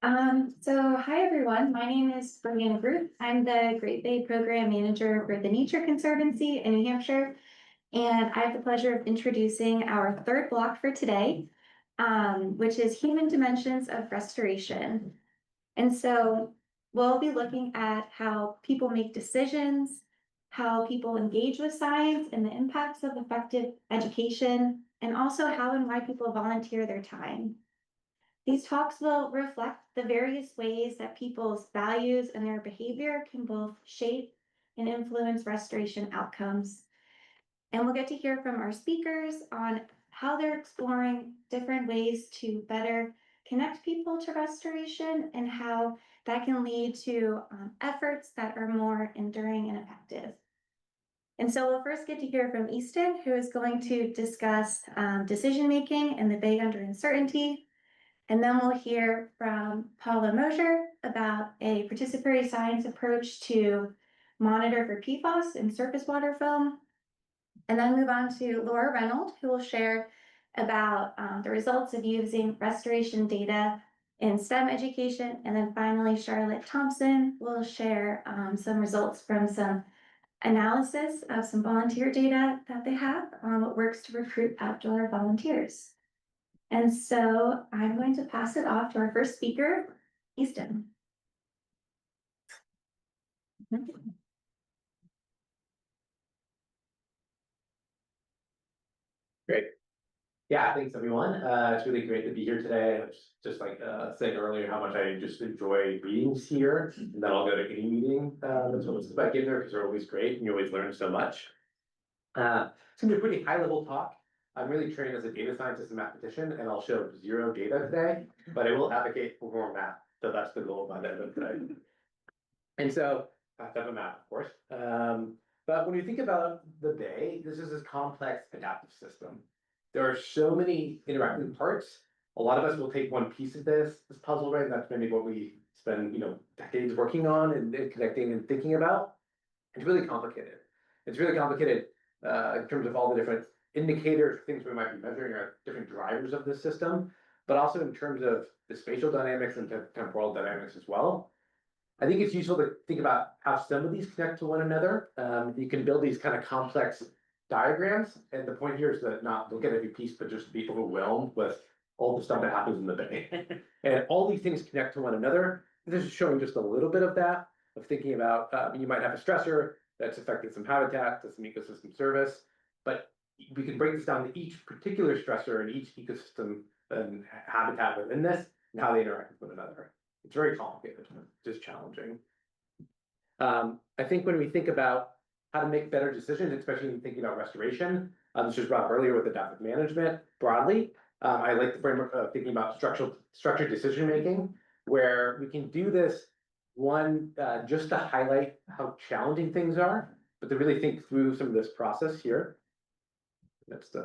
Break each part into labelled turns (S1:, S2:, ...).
S1: Hi everyone. My name is Brianna. I'm the Great Bay Program Manager for the Nature Conservancy in New Hampshire, and I have the pleasure of introducing our third block for today, which is human dimensions of restoration. And so we'll be looking at how people make decisions, how people engage with science and the impacts of effective education, and also how and why people volunteer their time. These talks will reflect the various ways that people's values and their behavior can both shape and influence restoration outcomes. And we'll get to hear from our speakers on how they're exploring different ways to better connect people to restoration and how that can lead to efforts that are more enduring and effective. And so we'll first get to hear from Easton, who is going to discuss decision-making in the Bay under uncertainty. And then we'll hear from Paula about a participatory science approach to monitor for PFAS in surface water film. And then move on to Laura Reynolds, who will share about the results of using restoration data in STEM education. And then finally, Charlotte Thompson will share some results from some analysis of some volunteer data that they have on what works to recruit outdoor volunteers. And so I'm going to pass it off to our first speaker, Easton.
S2: Great. Yeah, thanks everyone. It's really great to be here today. I was just like saying earlier how much I just enjoy meetings here, and then I'll go to any meeting that's always back in there because they're always great and you always learn so much. It's gonna be a pretty high level talk. I'm really trained as a data scientist and mathematician, and I'll show zero data today, but I will advocate for more math. So that's the goal of my event today. And so I have to have a map, of course. But when you think about the Bay, this is this complex adaptive system. There are so many interacting parts. A lot of us will take one piece of this puzzle, right? And that's maybe what we spend, decades working on and connecting and thinking about. It's really complicated. It's really complicated in terms of all the different indicators, things we might be measuring are different drivers of the system, but also in terms of the spatial dynamics and temporal dynamics as well. I think it's useful to think about how some of these connect to one another. You can build these kind of complex diagrams, and the point here is to not look at every piece, but just be overwhelmed with all the stuff that happens in the Bay. And all these things connect to one another. This is showing just a little bit of that, of thinking about you might have a stressor that's affecting some habitat, to some ecosystem service, but we can break this down to each particular stressor and each ecosystem and habitat within this and how they interact with one another. It's very complicated, just challenging. I think when we think about how to make better decisions, especially when thinking about restoration, this was brought up earlier with adaptive management broadly. I like the framework of thinking about structured decision making, where we can do this just to highlight how challenging things are, but to really think through some of this process here. That's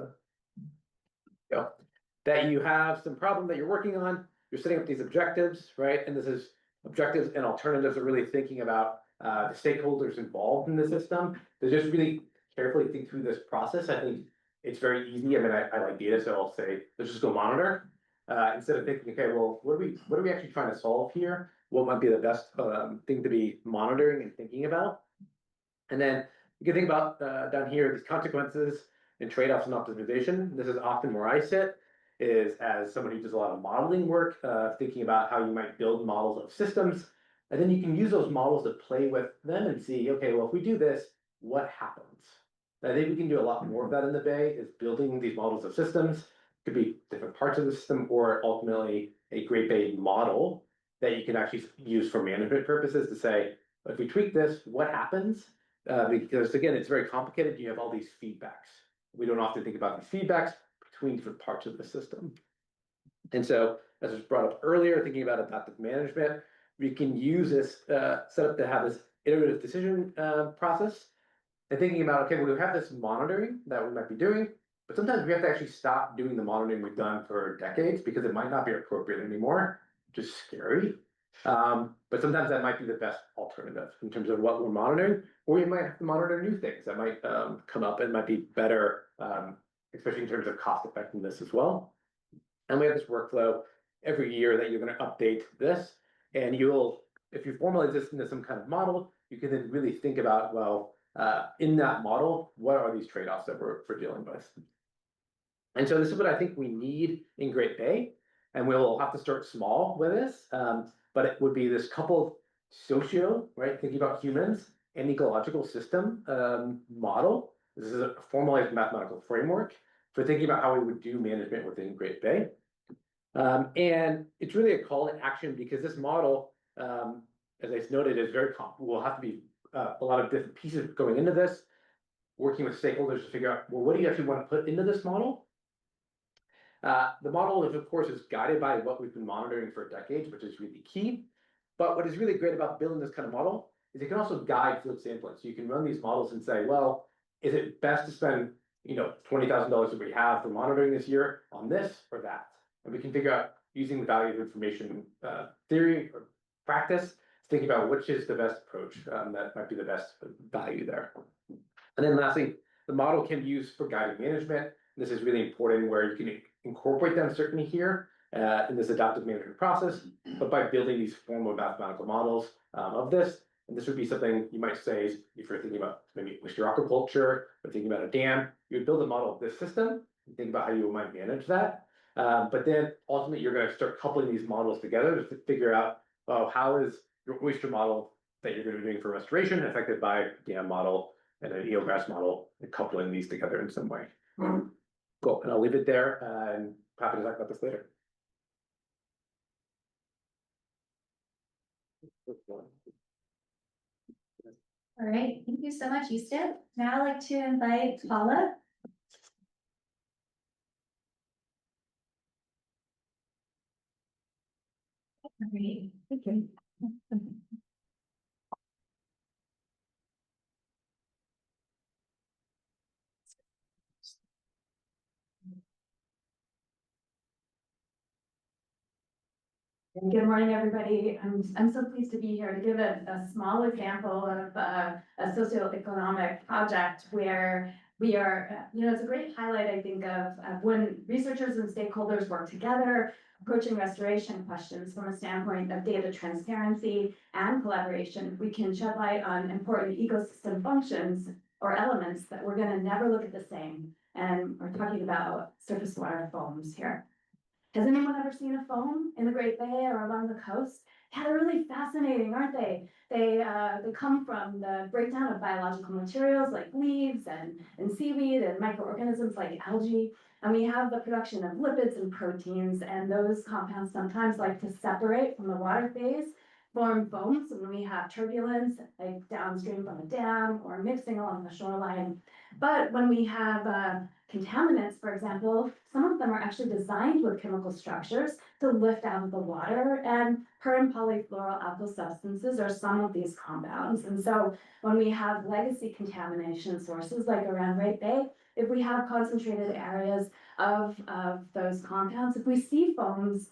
S2: that you have some problem that you're working on. You're setting up these objectives, right? And this is objectives and alternatives are really thinking about the stakeholders involved in the system. To just really carefully think through this process. I think it's very easy. I mean, I like data, so I'll say, let's just go monitor. Instead of thinking, okay, well, what are we actually trying to solve here? What might be the best thing to be monitoring and thinking about? And then you can think about down here, these consequences and trade-offs and optimization. This is often where I sit, is as someone who does a lot of modeling work, thinking about how you might build models of systems. And then you can use those models to play with them and see, okay, well, if we do this, what happens? I think we can do a lot more of that in the Bay, is building these models of systems. Could be different parts of the system or ultimately a Great Bay model that you can actually use for management purposes to say, if we tweak this, what happens? Because again, it's very complicated. You have all these feedbacks. We don't often think about these feedbacks between different parts of the system. And so, as was brought up earlier, thinking about adaptive management, we can use this setup to have this iterative decision process. And thinking about, okay, well, we have this monitoring that we might be doing, but sometimes we have to actually stop doing the monitoring we've done for decades because it might not be appropriate anymore, which is scary. But sometimes that might be the best alternative in terms of what we're monitoring, or you might have to monitor new things that might come up and might be better, especially in terms of cost effectiveness as well. And we have this workflow every year that you're going to update this, and if you formalize this into some kind of model, you can then really think about, well, in that model, what are these trade-offs that we're dealing with? And so this is what I think we need in Great Bay, and we'll have to start small with this, but it would be this coupled right, thinking about humans and ecological system model. This is a formalized mathematical framework for thinking about how we would do management within Great Bay. And it's really a call to action because this model, as I noted, is very will have to be a lot of different pieces going into this, working with stakeholders to figure out, well, what do you actually want to put into this model? The model, of course, is guided by what we've been monitoring for decades, which is really key. But what is really great about building this kind of model is it can also guide field sampling. So you can run these models and say, well, is it best to spend, $20,000 that we have for monitoring this year on this or that? And we can figure out using the value of information theory or practice, thinking about which is the best approach that might be the best value there. And then lastly, the model can be used for guided management. This is really important where you can incorporate them certainly here in this adaptive management process, but by building these formal mathematical models of this. And this would be something you might say, if you're thinking about maybe oyster aquaculture or thinking about a dam, you would build a model of this system and think about how you might manage that. But then ultimately you're going to start coupling these models together to figure out, how is your oyster model that you're going to be doing for restoration affected by a dam model and an eelgrass model, and coupling these together in some way. Cool, and I'll leave it there and happy to talk about this later.
S1: All right, thank you so much, Easton. Now I'd like to invite Paula. All right, thank you.
S3: Good morning, everybody. I'm so pleased to be here to give a small example of a socioeconomic project where we are, it's a great highlight, I think, of when researchers and stakeholders work together, approaching restoration questions from a standpoint of data transparency and collaboration. We can shed light on important ecosystem functions or elements that we're going to never look at the same. And we're talking about surface water foams here. Has anyone ever seen a foam in the Great Bay or along the coast? Yeah, they're really fascinating, aren't they? They come from the breakdown of biological materials like leaves and seaweed and microorganisms like algae. And we have the production of lipids and proteins, and those compounds sometimes like to separate from the water phase, form foams when we have turbulence, like downstream from a dam or mixing along the shoreline. But when we have contaminants, for example, some of them are actually designed with chemical structures to lift out of the water, and per and polyfluoroalkyl substances are some of these compounds. And so when we have legacy contamination sources like around Great Bay, if we have concentrated areas of those compounds, if we see foams,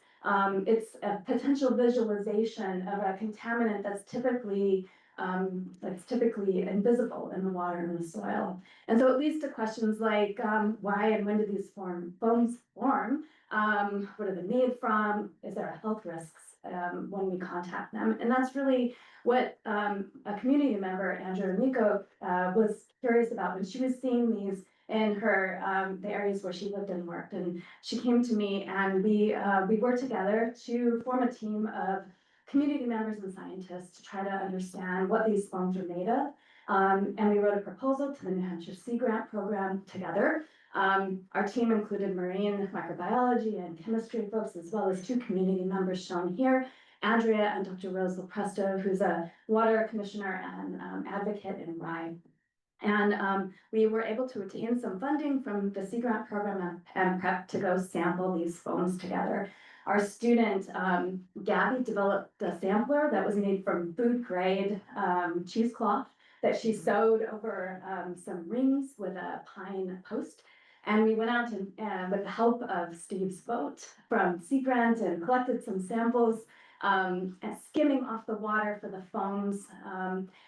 S3: it's a potential visualization of a contaminant that's typically invisible in the water and the soil. And so it leads to questions like why and when do these foams form? What are they made from? Is there health risks when we contact them? And that's really what a community member, Andrea Miko, was curious about when she was seeing these in her the areas where she lived and worked. And she came to me, and we worked together to form a team of community members and scientists to try to understand what these foams are made of. And we wrote a proposal to the New Hampshire Sea Grant program together. Our team included marine microbiology and chemistry folks, as well as 2 community members shown here, Andrea and Dr. Rose Lopresto, who's a water commissioner and advocate in Rye. And we were able to retain some funding from the Sea Grant program and prep to go sample these foams together. Our student, Gabby, developed a sampler that was made from food grade cheesecloth that she sewed over some rings with a pine post. And we went out and with the help of Steve's boat from Sea Grant and collected some samples, and skimming off the water for the foams,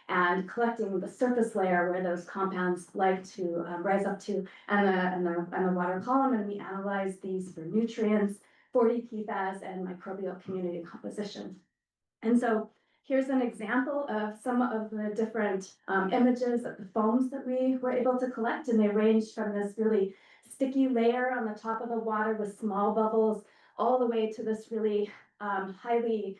S3: and collecting the surface layer where those compounds like to rise up to, and the water column. And we analyzed these for nutrients, 40 PFAS and microbial community composition. And so here's an example of some of the different images of the foams that we were able to collect, and they ranged from this really sticky layer on the top of the water with small bubbles all the way to this really highly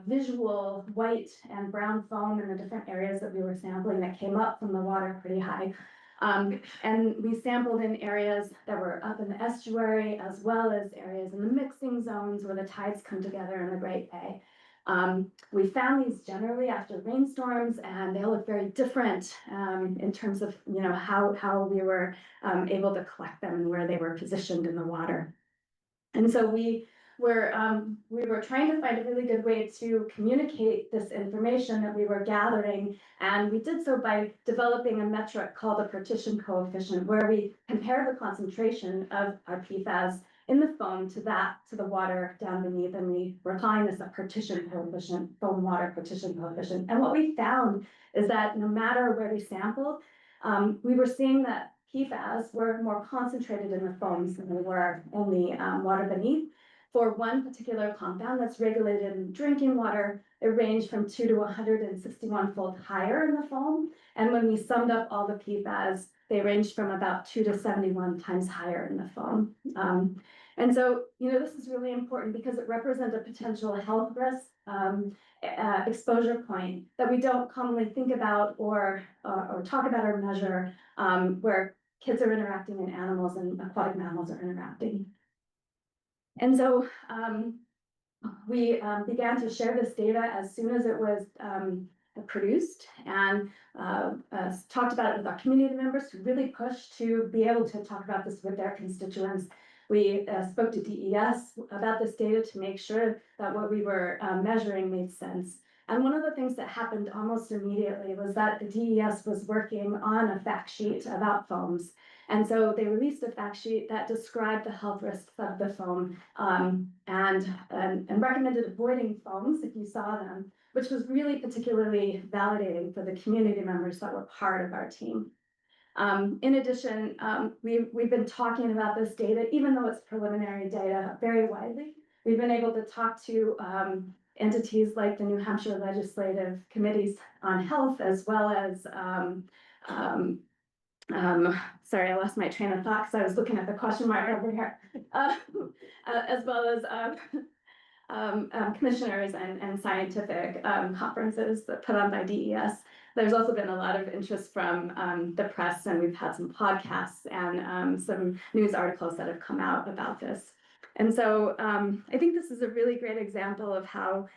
S3: visual white and brown foam in the different areas that we were sampling that came up from the water pretty high. And we sampled in areas that were up in the estuary, as well as areas in the mixing zones where the tides come together in the Great Bay. We found these generally after rainstorms, and they look very different in terms of how we were able to collect them and where they were positioned in the water. And so we were trying to find a really good way to communicate this information that we were gathering, and we did so by developing a metric called the partition coefficient, where we compare the concentration of our PFAS in the foam to the water down beneath, and we were calling this a partition coefficient, foam water partition coefficient. And what we found is that no matter where we sampled, we were seeing that PFAS were more concentrated in the foams than they were in the water beneath. For one particular compound that's regulated in drinking water, it ranged from 2 to 161-fold higher in the foam. And when we summed up all the PFAS, they ranged from about 2 to 71 times higher in the foam. And so, this is really important because it represents a potential health risk exposure point that we don't commonly think about or talk about or measure, where kids are interacting and animals and aquatic mammals are interacting. And so we began to share this data as soon as it was produced, and talked about it with our community members who really pushed to be able to talk about this with their constituents. We spoke to DES about this data to make sure that what we were measuring made sense. And one of the things that happened almost immediately was that the DES was working on a fact sheet about foams. And so they released a fact sheet that described the health risks of the foam and recommended avoiding foams if you saw them, which was really particularly validating for the community members that were part of our team. In addition, we've been talking about this data, even though it's preliminary data, very widely. We've been able to talk to entities like the New Hampshire Legislative Committees on Health, as well as sorry, I lost my train of thought because I was looking at the question mark over here, as well as commissioners and scientific conferences that put on by DES. There's also been a lot of interest from the press, and we've had some podcasts and some news articles that have come out about this. And so I think this is a really great example of how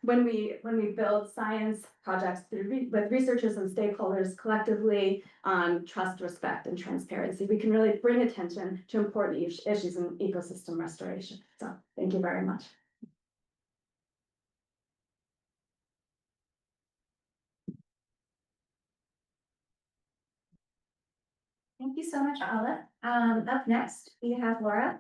S3: when we build science projects with researchers and stakeholders collectively on trust, respect, and transparency, we can really bring attention to important issues in ecosystem restoration. So thank you very much.
S1: Thank you so much, Paula. Up next, we have Laura.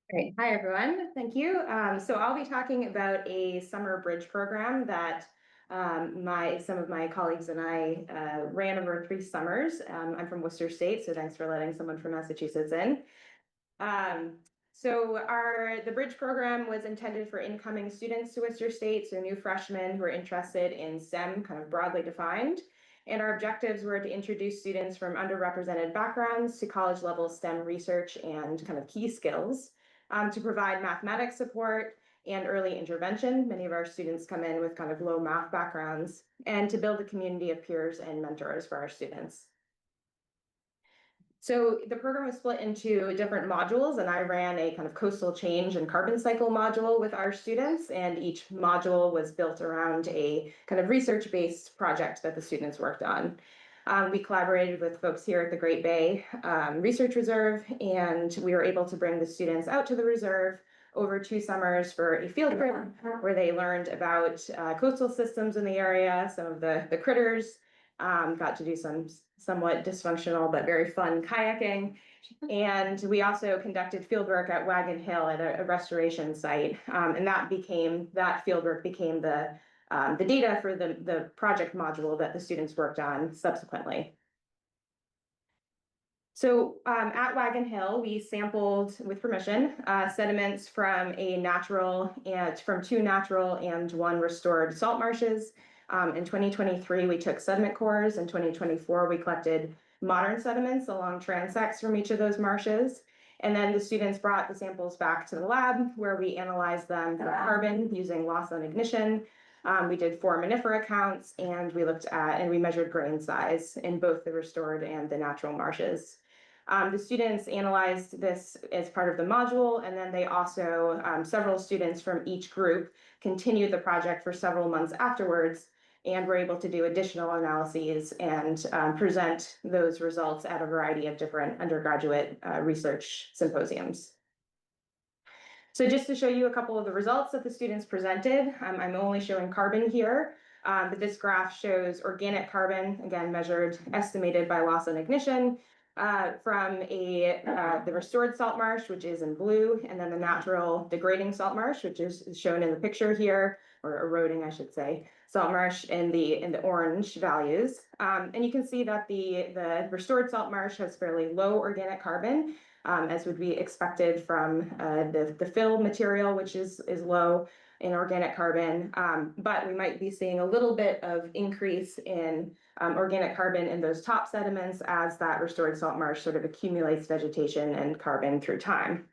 S4: Great. Hi, everyone. Thank you. So I'll be talking about a summer bridge program that some of my colleagues and I ran over 3 summers. I'm from Worcester State, so thanks for letting someone from Massachusetts in. So the bridge program was intended for incoming students to Worcester State, so new freshmen who are interested in STEM, kind of broadly defined. And our objectives were to introduce students from underrepresented backgrounds to college-level STEM research and kind of key skills, to provide mathematics support and early intervention. Many of our students come in with kind of low math backgrounds, and to build a community of peers and mentors for our students. So the program was split into different modules, and I ran a kind of coastal change and carbon cycle module with our students, and each module was built around a kind of research-based project that the students worked on. We collaborated with folks here at the Great Bay Research Reserve, and we were able to bring the students out to the reserve over 2 summers for a field trip where they learned about coastal systems in the area, some of the critters got to do some somewhat dysfunctional but very fun kayaking. And we also conducted fieldwork at Wagon Hill at a restoration site. And that fieldwork became the data for the project module that the students worked on subsequently. So at Wagon Hill, we sampled, with permission, sediments from from 2 natural and 1 restored salt marshes. In 2023, we took sediment cores. In 2024, we collected modern sediments along transects from each of those marshes. And then the students brought the samples back to the lab where we analyzed them for carbon using loss on ignition. We did foraminifera counts, and we measured grain size in both the restored and the natural marshes. The students analyzed this as part of the module, and then they also, several students from each group continued the project for several months afterwards, and were able to do additional analyses and present those results at a variety of different undergraduate research symposiums. So just to show you a couple of the results that the students presented, I'm only showing carbon here, but this graph shows organic carbon, again measured, estimated by loss on ignition, from the restored salt marsh, which is in blue, and then the natural degrading salt marsh, which is shown in the picture here, or eroding, I should say, salt marsh in the orange values. And you can see that the restored salt marsh has fairly low organic carbon, as would be expected from the fill material, which is low in organic carbon, but we might be seeing a little bit of increase in organic carbon in those top sediments as that restored salt marsh sort of accumulates vegetation and carbon through time.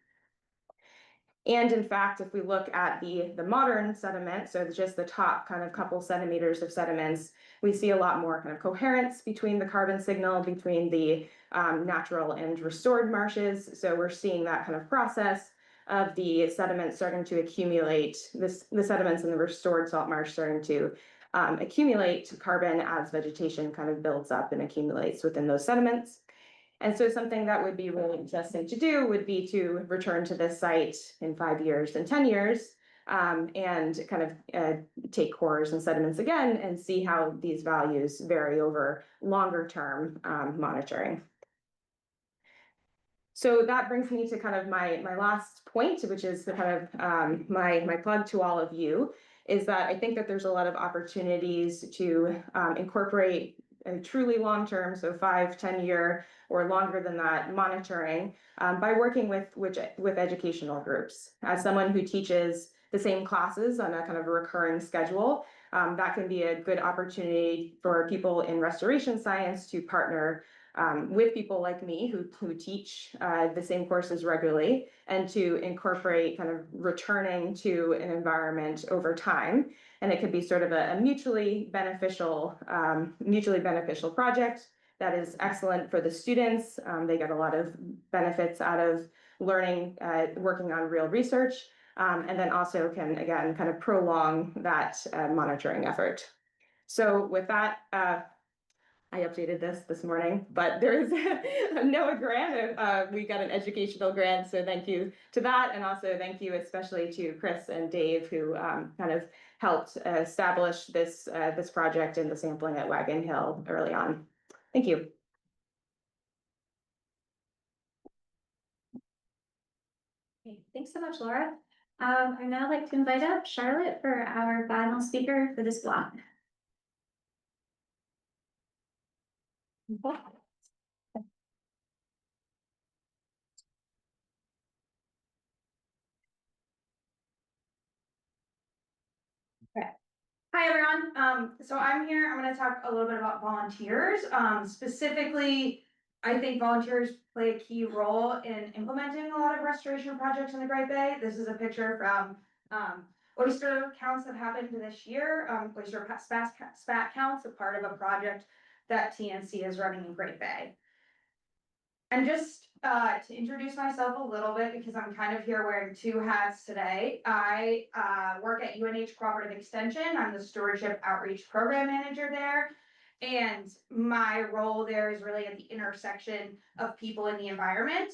S4: And in fact, if we look at the modern sediment, so just the top kind of couple centimeters of sediments, we see a lot more kind of coherence between the carbon signal between the natural and restored marshes. So we're seeing that kind of process of the sediments starting to accumulate, the sediments in the restored salt marsh starting to accumulate carbon as vegetation kind of builds up and accumulates within those sediments. And so something that would be really interesting to do would be to return to this site in 5 years and 10 years and kind of take cores and sediments again and see how these values vary over longer term monitoring. So that brings me to kind of my last point, which is the kind of my plug to all of you, is that I think that there's a lot of opportunities to incorporate a truly long-term, so 5-10 year or longer than that monitoring by working with educational groups. As someone who teaches the same classes on a kind of a recurring schedule, that can be a good opportunity for people in restoration science to partner with people like me who teach the same courses regularly, and to incorporate kind of returning to an environment over time. And it could be sort of a mutually beneficial project that is excellent for the students. They get a lot of benefits out of learning, working on real research, and then also can, again, kind of prolong that monitoring effort. So with that, I updated this morning, but there is a NOAA grant. We got an educational grant, so thank you to that. And also thank you especially to Chris and Dave, who kind of helped establish this project and the sampling at Wagon Hill early on. Thank you.
S1: Okay, thanks so much, Laura. I'd now like to invite up Charlotte for our final speaker for this block.
S5: Hi, everyone. So I'm here, I'm gonna talk a little bit about volunteers. Specifically, I think volunteers play a key role in implementing a lot of restoration projects in the Great Bay. This is a picture from oyster counts that happened this year, oyster spat counts, a part of a project that TNC is running in Great Bay. And just to introduce myself a little bit, because I'm kind of here wearing 2 hats today. I work at UNH Cooperative Extension. I'm the Stewardship Outreach Program Manager there. And my role there is really at the intersection of people and the environment.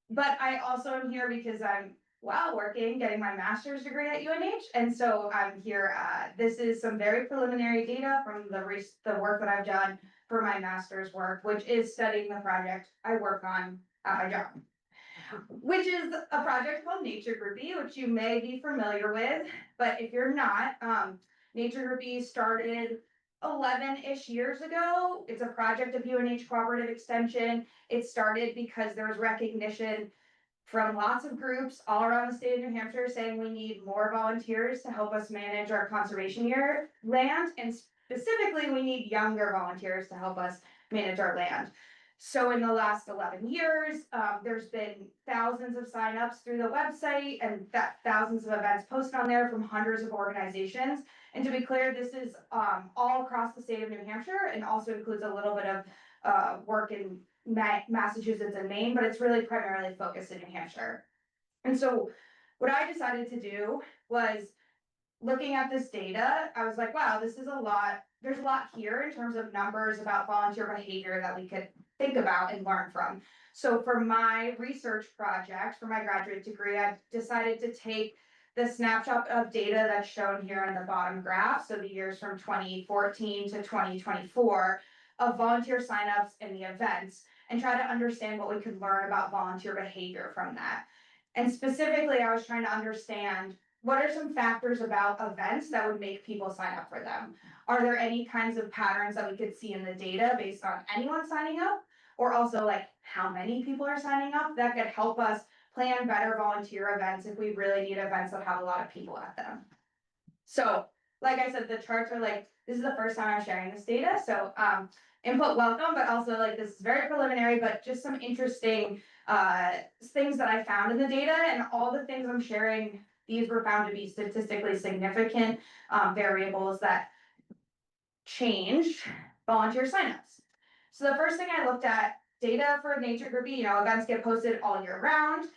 S5: But I also am here because I'm while working, getting my master's degree at UNH. And so I'm here, this is some very preliminary data from the work that I've done for my master's work, which is studying the project I work on at my job, which is a project called Nature Groupie, which you may be familiar with, but if you're not, Nature Groupie started 11-ish years ago. It's a project of UNH Cooperative Extension. It started because there was recognition from lots of groups all around the state of New Hampshire saying we need more volunteers to help us manage our conservation land, and specifically we need younger volunteers to help us manage our land. So in the last 11 years, there's been thousands of signups through the website and thousands of events posted on there from hundreds of organizations. And to be clear, this is all across the state of New Hampshire and also includes a little bit of work in Massachusetts and Maine, but it's really primarily focused in New Hampshire. And so what I decided to do was, looking at this data, I was like, wow, this is a lot. There's a lot here in terms of numbers about volunteer behavior that we could think about and learn from. So for my research project, for my graduate degree, I decided to take the snapshot of data that's shown here in the bottom graph, so the years from 2014 to 2024, of volunteer signups and the events, and try to understand what we could learn about volunteer behavior from that. And specifically, I was trying to understand, what are some factors about events that would make people sign up for them? Are there any kinds of patterns that we could see in the data based on anyone signing up? Or also like how many people are signing up that could help us plan better volunteer events if we really need events that have a lot of people at them. So like I said, the charts are like, this is the first time I'm sharing this data. So input welcome, but also like this is very preliminary, but just some interesting things that I found in the data, and all the things I'm sharing, these were found to be statistically significant variables that changed volunteer signups. So the first thing I looked at, data for Nature Groupie, events get posted all year round.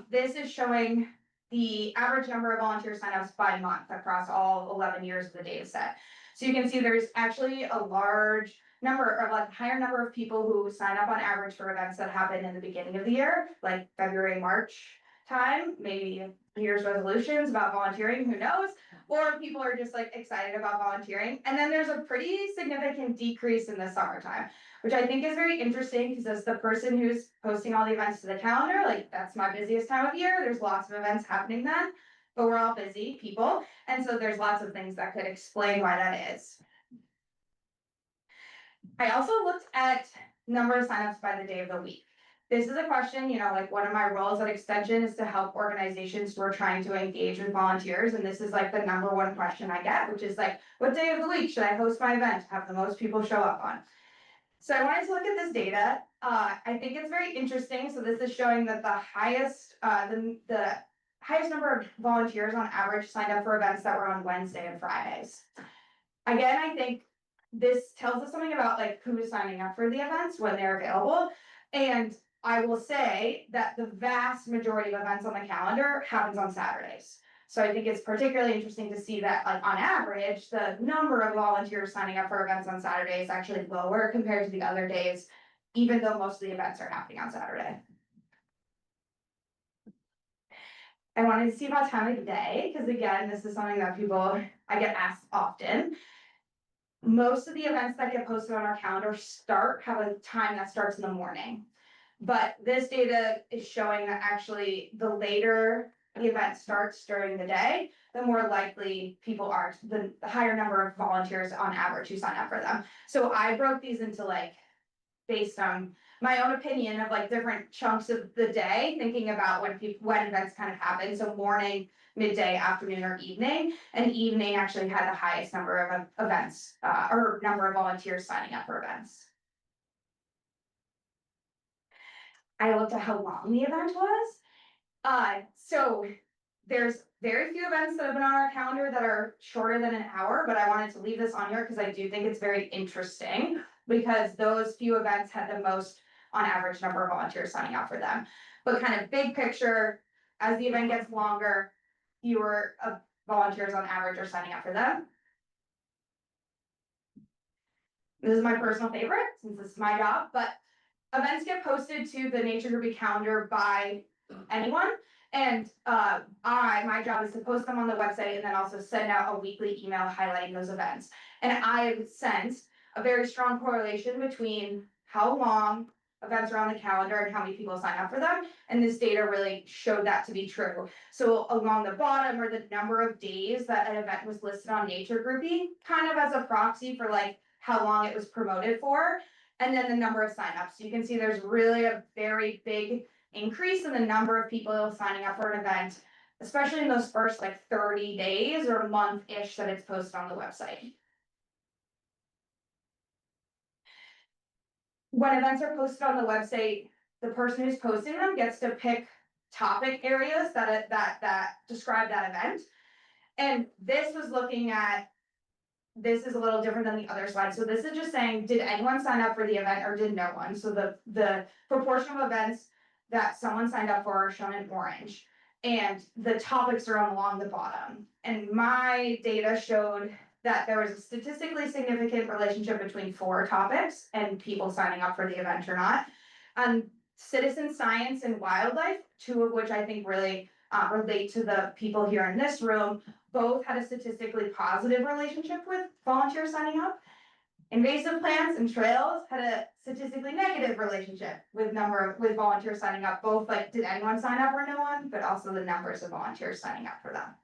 S5: This is showing the average number of volunteer signups by month across all 11 years of the data set. So you can see there's actually a large number, or like higher number of people who sign up on average for events that happen in the beginning of the year, like February, March time, maybe New Year's resolutions about volunteering, who knows? Or people are just like excited about volunteering. And then there's a pretty significant decrease in the summertime, which I think is very interesting because as the person who's posting all the events to the calendar, like that's my busiest time of year. There's lots of events happening then, but we're all busy people. And so there's lots of things that could explain why that is. I also looked at number of signups by the day of the week. This is a question, like one of my roles at Extension is to help organizations who are trying to engage with volunteers. And this is like the number one question I get, which is like, what day of the week should I host my event to have the most people show up on? So I wanted to look at this data. I think it's very interesting. So this is showing that the highest number of volunteers on average signed up for events that were on Wednesday and Fridays. Again, I think this tells us something about like who's signing up for the events when they're available. And I will say that the vast majority of events on the calendar happens on Saturdays. So I think it's particularly interesting to see that, like on average, the number of volunteers signing up for events on Saturday is actually lower compared to the other days, even though most of the events are happening on Saturday. I wanted to see about time of day, because again, this is something that I get asked often. Most of the events that get posted on our calendar have a time that starts in the morning. But this data is showing that actually the later the event starts during the day, the more likely people are, the higher number of volunteers on average who sign up for them. So I broke these into like, based on my own opinion of like different chunks of the day, thinking about when events kind of happen. So morning, midday, afternoon, or evening, and evening actually had the highest number of events or number of volunteers signing up for events. I looked at how long the event was. So there's very few events that have been on our calendar that are shorter than an hour, but I wanted to leave this on here because I do think it's very interesting, because those few events had the most on average number of volunteers signing up for them. But kind of big picture, as the event gets longer, fewer volunteers on average are signing up for them. This is my personal favorite, since this is my job, but events get posted to the Nature Groupie calendar by anyone. And my job is to post them on the website and then also send out a weekly email highlighting those events. And I have sensed a very strong correlation between how long events are on the calendar and how many people sign up for them. And this data really showed that to be true. So along the bottom are the number of days that an event was listed on Nature Groupie, kind of as a proxy for like how long it was promoted for. And then the number of signups. So you can see there's really a very big increase in the number of people signing up for an event, especially in those first like 30 days or a month-ish that it's posted on the website. When events are posted on the website, the person who's posting them gets to pick topic areas that describe that event. And this was looking at, this is a little different than the other slide. So this is just saying, did anyone sign up for the event or did no one? So the proportion of events that someone signed up for are shown in orange. And the topics are along the bottom. And my data showed that there was a statistically significant relationship between 4 topics and people signing up for the event or not. Citizen science and wildlife, 2 of which I think really relate to the people here in this room, both had a statistically positive relationship with volunteers signing up. Invasive plants and trails had a statistically negative relationship with volunteers signing up, both like did anyone sign up or no one, but also the numbers of volunteers signing up for them.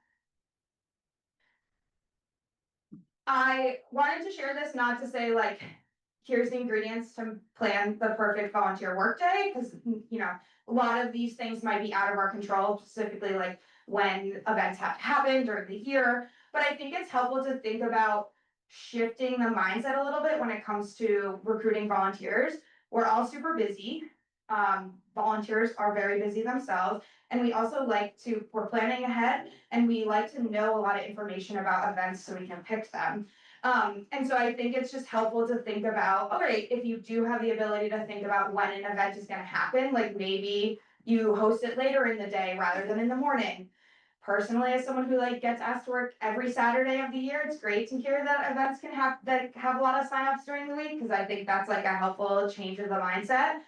S5: I wanted to share this not to say like, here's the ingredients to plan the perfect volunteer workday, because you know, a lot of these things might be out of our control, specifically like when events have to happen during the year. But I think it's helpful to think about shifting the mindset a little bit when it comes to recruiting volunteers. We're all super busy. Volunteers are very busy themselves. And we also we're planning ahead and we like to know a lot of information about events so we can pick them. And so I think it's just helpful to think about, all right, if you do have the ability to think about when an event is going to happen, like maybe you host it later in the day rather than in the morning. Personally, as someone who gets asked to work every Saturday of the year, it's great to hear that events can have a lot of signups during the week, because I think that's like a helpful change of the mindset.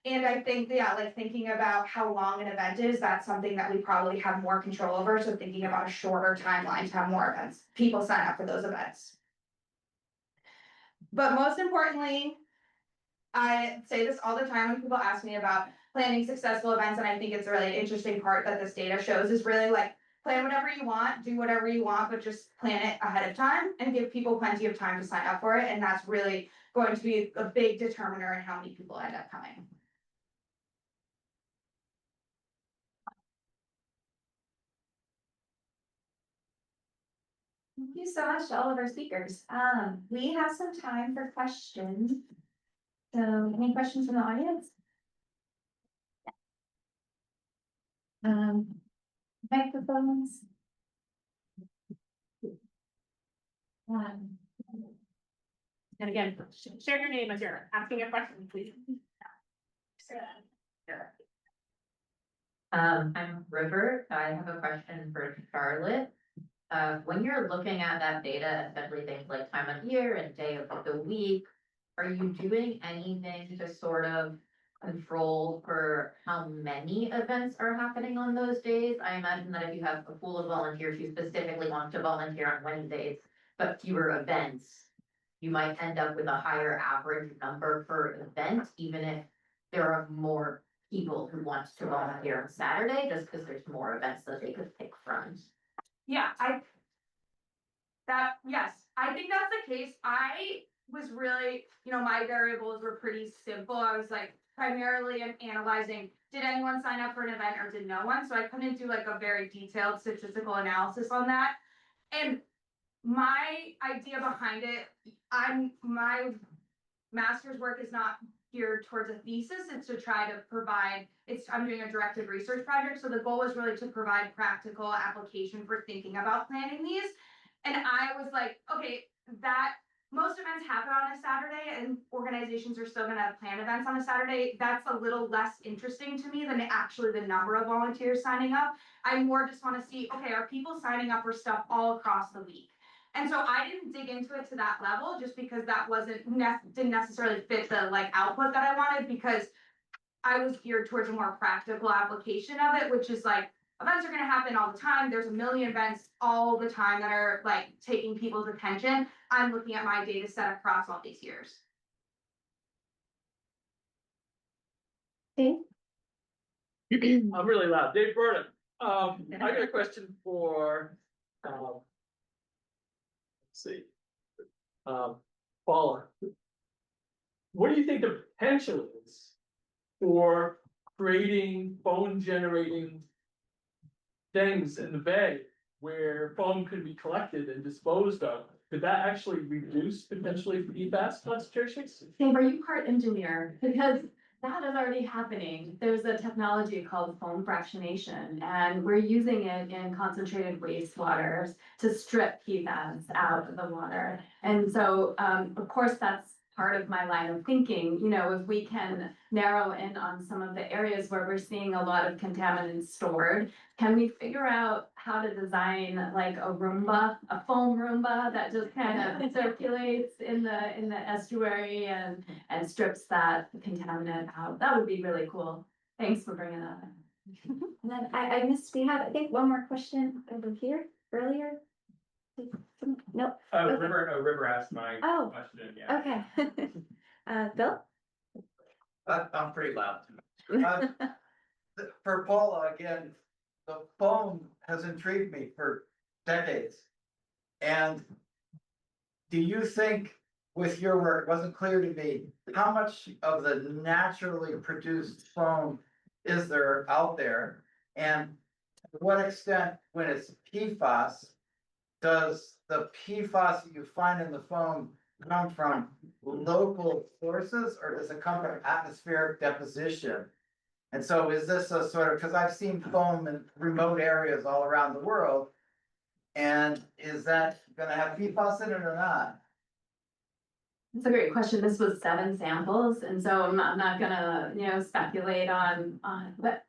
S5: And I think, thinking about how long an event is, that's something that we probably have more control over. So thinking about a shorter timeline to have more events, people sign up for those events. But most importantly, I say this all the time when people ask me about planning successful events, and I think it's a really interesting part that this data shows is really plan whatever you want, do whatever you want, but just plan it ahead of time and give people plenty of time to sign up for it. And that's really going to be a big determiner in how many people end up coming.
S1: Thank you so much to all of our speakers. We have some time for questions. So any questions from the audience? Microphones.
S6: And again, share your name as you're asking a question, please.
S7: I'm River. I have a question for Charlotte. When you're looking at that data, especially things like time of year and day of the week, are you doing anything to sort of control for how many events are happening on those days? I imagine that if you have a pool of volunteers who specifically want to volunteer on Wednesdays, but fewer events, you might end up with a higher average number per event, even if there are more people who want to volunteer on Saturday, just because there's more events that they could pick from.
S5: Yeah, yes, I think that's the case. I was really, my variables were pretty simple. I was primarily analyzing, did anyone sign up for an event or did no one? So I couldn't do a very detailed statistical analysis on that. And my idea behind it, my master's work is not geared towards a thesis. It's to try to provide, I'm doing a directed research project. So the goal was really to provide practical application for thinking about planning these. And I was like, okay, that most events happen on a Saturday and organizations are still going to plan events on a Saturday. That's a little less interesting to me than actually the number of volunteers signing up. I more just want to see, okay, are people signing up for stuff all across the week? And so I didn't dig into it to that level just because that didn't necessarily fit the output that I wanted, because I was geared towards a more practical application of it, which is like, events are gonna happen all the time. There's a million events all the time that are like taking people's attention. I'm looking at my data set across all these years.
S1: Dave?
S8: I'm really loud. Dave Burden. I got a question for, let's see. Paula. What do you think the potential is for creating foam generating things in the bay where foam could be collected and disposed of? Could that actually reduce potentially PFAS concentrations?
S3: Dave, are you part engineer? Because that is already happening. There's a technology called foam fractionation, and we're using it in concentrated wastewaters to strip PFAS out of the water. And so, of course, that's part of my line of thinking. You know, if we can narrow in on some of the areas where we're seeing a lot of contaminants stored, can we figure out how to design like a Roomba, a foam Roomba that just kind of circulates in the estuary and strips that contaminant out? That would be really cool. Thanks for bringing that up.
S1: And then I missed, we have, I think, one more question over here earlier. Nope,
S2: River asked my
S1: Oh.
S2: question, yeah.
S1: okay. Bill?
S9: I'm pretty loud. For Paula, again, the foam has intrigued me for decades. And do you think with your work, it wasn't clear to me, how much of the naturally produced foam is there out there? And to what extent, when it's PFAS, does the PFAS that you find in the foam come from local sources, or does it come from atmospheric deposition? And so is this a sort of, because I've seen foam in remote areas all around the world, and is that gonna have PFAS in it or not?
S3: That's a great question. This was 7 samples, and so I'm not gonna, speculate on, but,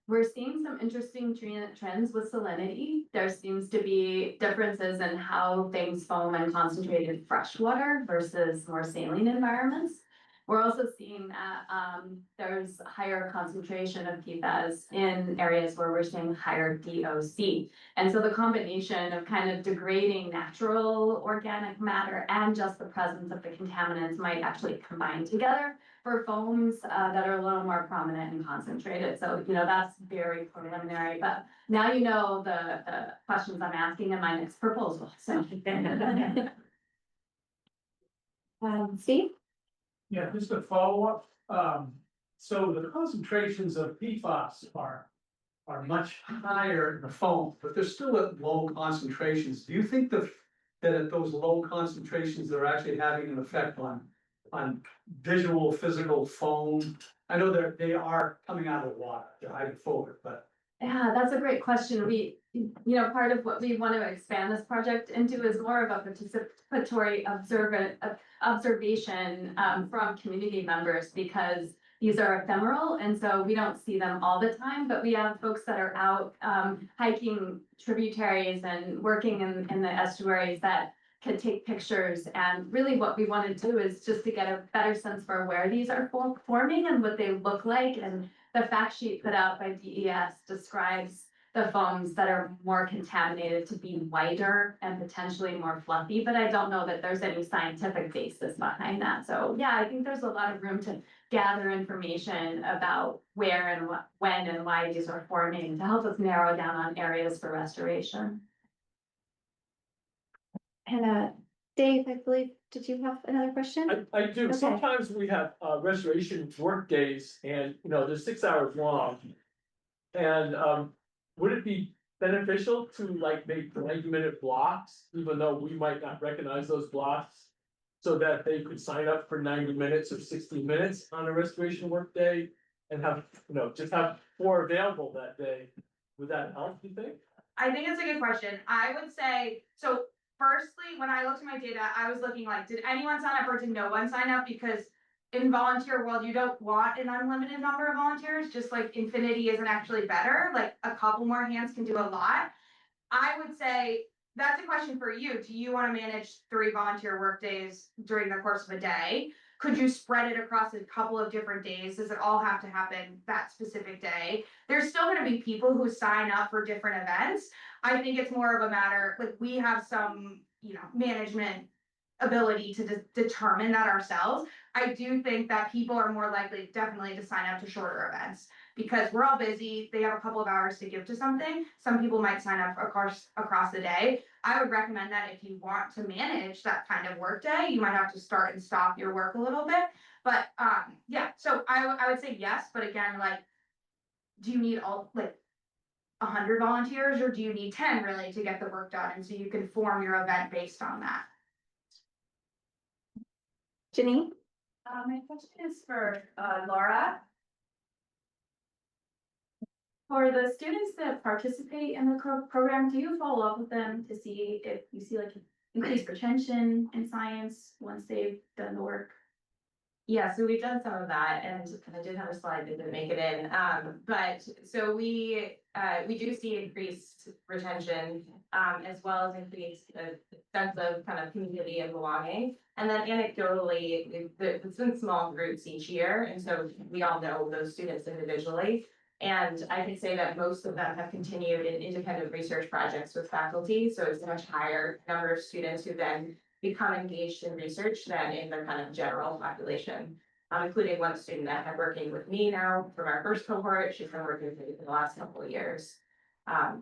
S3: we're seeing some interesting trends with salinity. There seems to be differences in how things foam in concentrated freshwater versus more saline environments. We're also seeing that there's higher concentration of PFAS in areas where we're seeing higher DOC. And so the combination of kind of degrading natural organic matter and just the presence of the contaminants might actually combine together for foams that are a little more prominent and concentrated. So, that's very preliminary, but now you know the questions I'm asking in my next proposal, so.
S1: Steve?
S8: Yeah, just a follow-up. So the concentrations of PFAS are much higher in the foam, but they're still at low concentrations. Do you think that at those low concentrations, they're actually having an effect on visual, physical foam? I know they are coming out of the water, they're hiding forward, but.
S3: Yeah, that's a great question. We, part of what we want to expand this project into is more of a participatory observation from community members, because these are ephemeral, and so we don't see them all the time, but we have folks that are out hiking tributaries and working in the estuaries that can take pictures. And really what we want to do is just to get a better sense for where these are forming and what they look like. And the fact sheet put out by DES describes the foams that are more contaminated to be whiter and potentially more fluffy, but I don't know that there's any scientific basis behind that. So yeah, I think there's a lot of room to gather information about where and when and why these are forming to help us narrow down on areas for restoration.
S1: And Dave, I believe, did you have another question?
S8: I do.
S1: Okay.
S8: Sometimes we have restoration work days and, they're 6 hours long. And would it be beneficial to like make 90-minute blocks, even though we might not recognize those blocks? So that they could sign up for 90 minutes or 60 minutes on a restoration work day and have, just have 4 available that day. Would that help, you think?
S5: I think it's a good question. I would say, so firstly, when I looked at my data, I was looking like, did anyone sign up or did no one sign up? Because in volunteer world, you don't want an unlimited number of volunteers, just like infinity isn't actually better. Like a couple more hands can do a lot. I would say that's a question for you. Do you want to manage 3 volunteer work days during the course of a day? could you spread it across a couple of different days? Does it all have to happen that specific day? There's still gonna be people who sign up for different events. I think it's more of a matter, like, we have some, management ability to determine that ourselves. I do think that people are more likely definitely to sign up to shorter events because we're all busy. They have a couple of hours to give to something. Some people might sign up across the day. I would recommend that if you want to manage that kind of work day, you might have to start and stop your work a little bit. But yeah, so I would say yes, but again, like, do you need 100 volunteers or do you need 10 really to get the work done? And so you can form your event based on that.
S1: Janine?
S3: My question is for Laura. For the students that participate in the program, do you follow up with them to see if you see like increased retention in science once they've done the work?
S4: Yeah, so we've done some of that, and I did have a slide that didn't make it in. But so we do see increased retention, as well as increased sense of kind of community and belonging. And then anecdotally, it's in small groups each year, and so we all know those students individually. And I can say that most of them have continued in independent research projects with faculty, so it's a much higher number of students who then become engaged in research than in the kind of general population, including one student that had working with me now from our first cohort. She's been working with me for the last couple of years.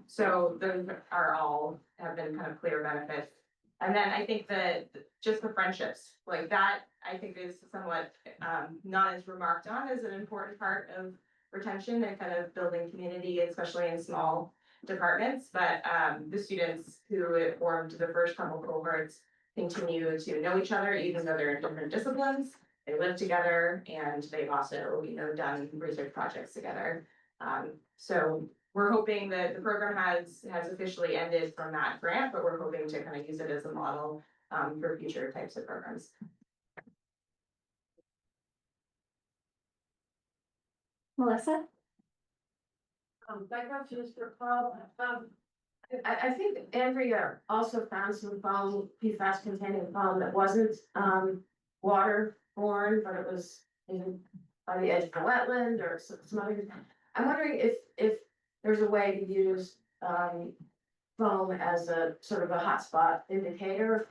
S4: So those are all have been kind of clear benefits. And then I think that just the friendships like that, I think is somewhat not as remarked on as an important part of retention and kind of building community, especially in small departments. But the students who formed the first couple cohorts continue to know each other, even though they're in different disciplines. They live together and they've also, done research projects together. So we're hoping that the program has officially ended from that grant, but we're hoping to kind of use it as a model for future types of programs.
S1: Melissa?
S10: My question is for Paul. I think Andrea also found some foam, PFAS containing foam that wasn't waterborne, but it was by the edge of the wetland or some other. I'm wondering if there's a way to use foam as a sort of a hotspot indicator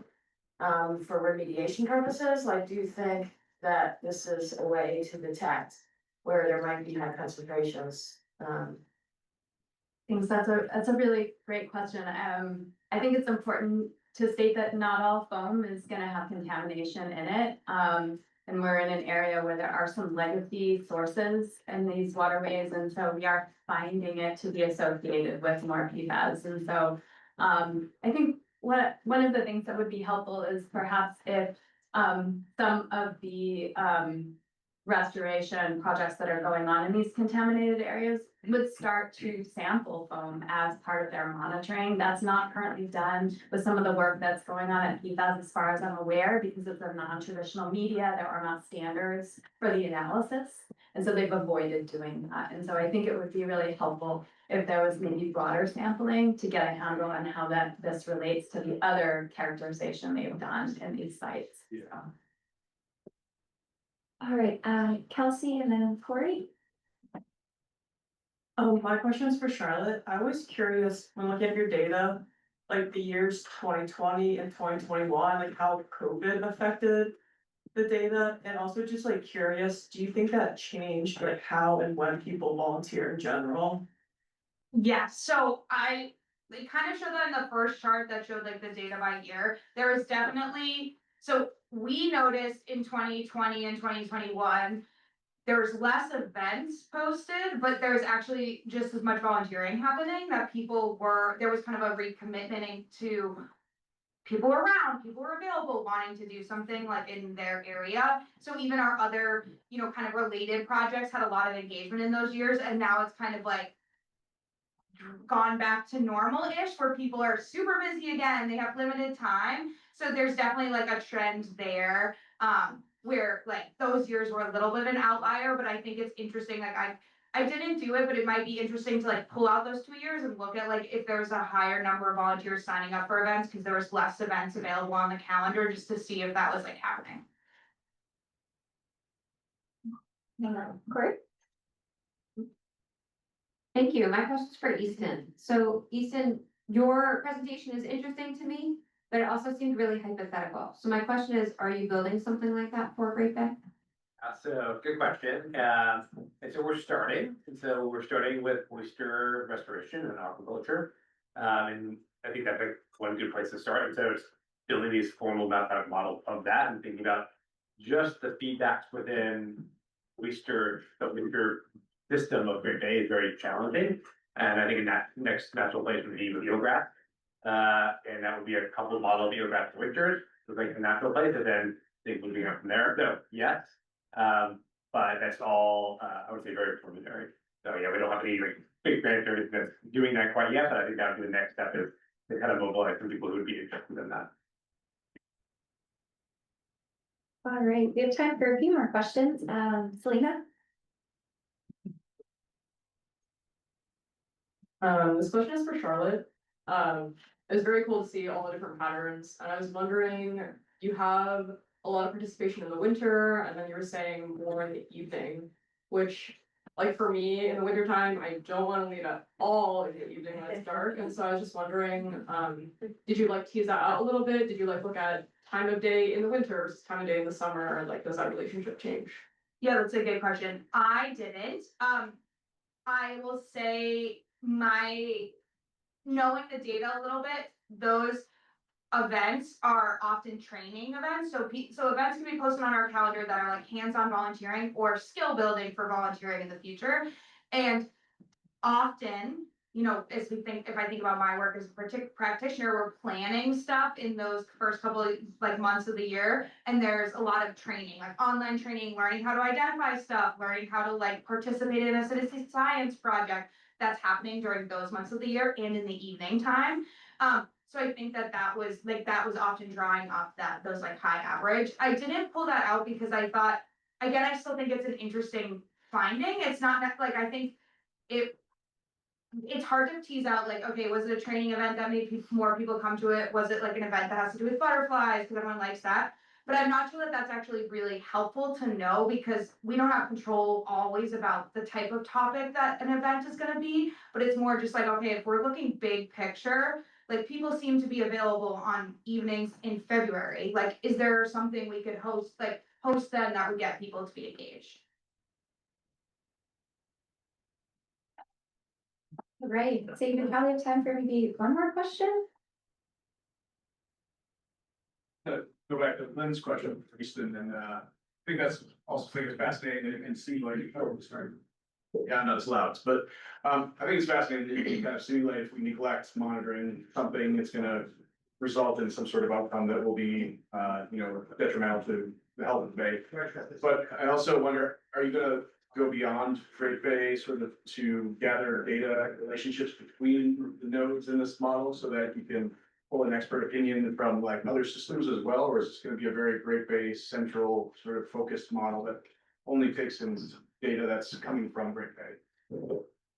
S10: for remediation purposes. Like, do you think that this is a way to detect where there might be high concentrations?
S3: Thanks. That's a really great question. I think it's important to state that not all foam is going to have contamination in it. And we're in an area where there are some legacy sources in these waterways, and so we are finding it to be associated with more PFAS. And so I think one of the things that would be helpful is perhaps if some of the restoration projects that are going on in these contaminated areas would start to sample foam as part of their monitoring. That's not currently done with some of the work that's going on at PFAS, as far as I'm aware, because it's a non-traditional media. There are not standards for the analysis. And so they've avoided doing that. And so I think it would be really helpful if there was maybe broader sampling to get a handle on how this relates to the other characterization they've done in these sites.
S8: Yeah.
S3: So.
S1: All right, Kelsey and then Corey.
S11: My question is for Charlotte. I was curious when looking at your data, like the years 2020 and 2021, like how COVID affected the data, and also just like curious, do you think that changed like how and when people volunteer in general?
S5: Yeah, so they kind of showed that in the first chart that showed like the data by year. There was definitely, so we noticed in 2020 and 2021, there was less events posted, but there's actually just as much volunteering happening, that there was kind of a recommitment to people around, people were available, wanting to do something like in their area. So even our other, kind of related projects had a lot of engagement in those years. And now it's kind of like gone back to normal-ish, where people are super busy again, they have limited time. So there's definitely like a trend there, where like those years were a little bit of an outlier, but I think it's interesting. Like I didn't do it, but it might be interesting to like pull out those 2 years and look at like if there was a higher number of volunteers signing up for events, because there was less events available on the calendar, just to see if that was like happening.
S1: Corey?
S12: Thank you. My question is for Easton. So Easton, your presentation is interesting to me, but it also seemed really hypothetical. So my question is, are you building something like that for Great Bay?
S2: So good question. And so we're starting with oyster restoration and aquaculture. And I think that's like one good place to start. And so it's building these formal mathematical models of that and thinking about just the feedbacks within the oyster system of Great Bay is very challenging. And I think in that next natural place would be with eelgrass. And that would be a couple model of eelgrass oysters, so like a natural place, and then things moving up from there. So yes. But that's all, I would say very preliminary. So yeah, we don't have any like big grants or anything that's doing that quite yet, but I think that would be the next step is to kind of mobilize some people who would be interested in that.
S1: All right, we have time for a few more questions. Selena?
S11: This question is for Charlotte. It was very cool to see all the different patterns, and I was wondering, you have a lot of participation in the winter, and then you were saying more in the evening, which, like for me, in the winter time, I don't want to leave at all in the evening when it's dark, and so I was just wondering, did you like tease that out a little bit? Did you like look at time of day in the winter versus time of day in the summer? Like, does that relationship change?
S5: Yeah, that's a good question. I didn't. I will say knowing the data a little bit, those events are often training events. So events can be posted on our calendar that are like hands-on volunteering or skill building for volunteering in the future. And often, you know, if I think about my work as a practitioner, we're planning stuff in those first couple of like months of the year. And there's a lot of training, like online training, learning how to identify stuff, learning how to like participate in a citizen science project that's happening during those months of the year and in the evening time. So I think that was often drawing up those like high average. I didn't pull that out because I thought, again, I still think it's an interesting finding. It's not like, I think it's hard to tease out like, okay, was it a training event that made more people come to it? Was it like an event that has to do with butterflies because everyone likes that? But I'm not sure that that's actually really helpful to know because we don't have control always about the type of topic that an event is going to be. But it's more just like, okay, if we're looking big picture, like people seem to be available on evenings in February. Like, is there something we could host then that would get people to be engaged?
S1: Right, so you probably have time for maybe one more question?
S13: Go back to Lynn's question for Easton, and I think that's also fascinating and simulating. Yeah, not as loud, but I think it's fascinating that you kind of simulate if we neglect monitoring something, it's gonna result in some sort of outcome that will be detrimental to the health of the bay. But I also wonder, are you gonna go beyond Great Bay sort of to gather data relationships between the nodes in this model so that you can pull an expert opinion from like other systems as well, or is this going to be a very Great Bay central sort of focused model that only takes in data that's coming from Great Bay?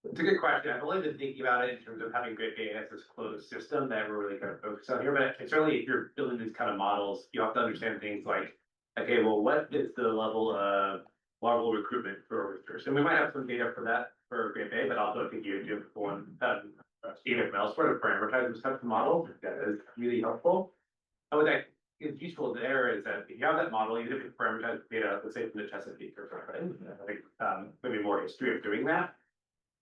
S2: It's a good question. I've only been thinking about it in terms of having Great Bay as this closed system that we're really kind of focused on here. But certainly if you're building these kind of models, you have to understand things like, okay, well, what is the level of larval recruitment for oysters? And we might have some data for that for Great Bay, but also I think you have one data from elsewhere to parameterize this type of model. That is really helpful. And what that is useful there is that if you have that model, even if it's parameterized data, let's say from the Chesapeake or something, I think maybe more history of doing that.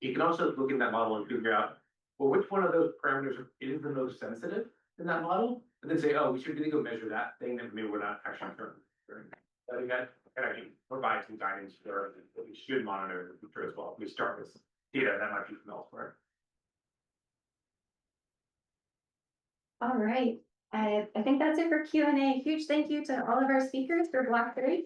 S2: You can also look in that model and figure out, well, which one of those parameters is the most sensitive in that model, and then say, oh, we should really go measure that thing that maybe we're not actually monitoring. I think that can actually provide some guidance for what we should monitor in the future as well. If we start with data that might be from elsewhere.
S1: All right, I think that's it for Q&A. Huge thank you to all of our speakers for Block 3.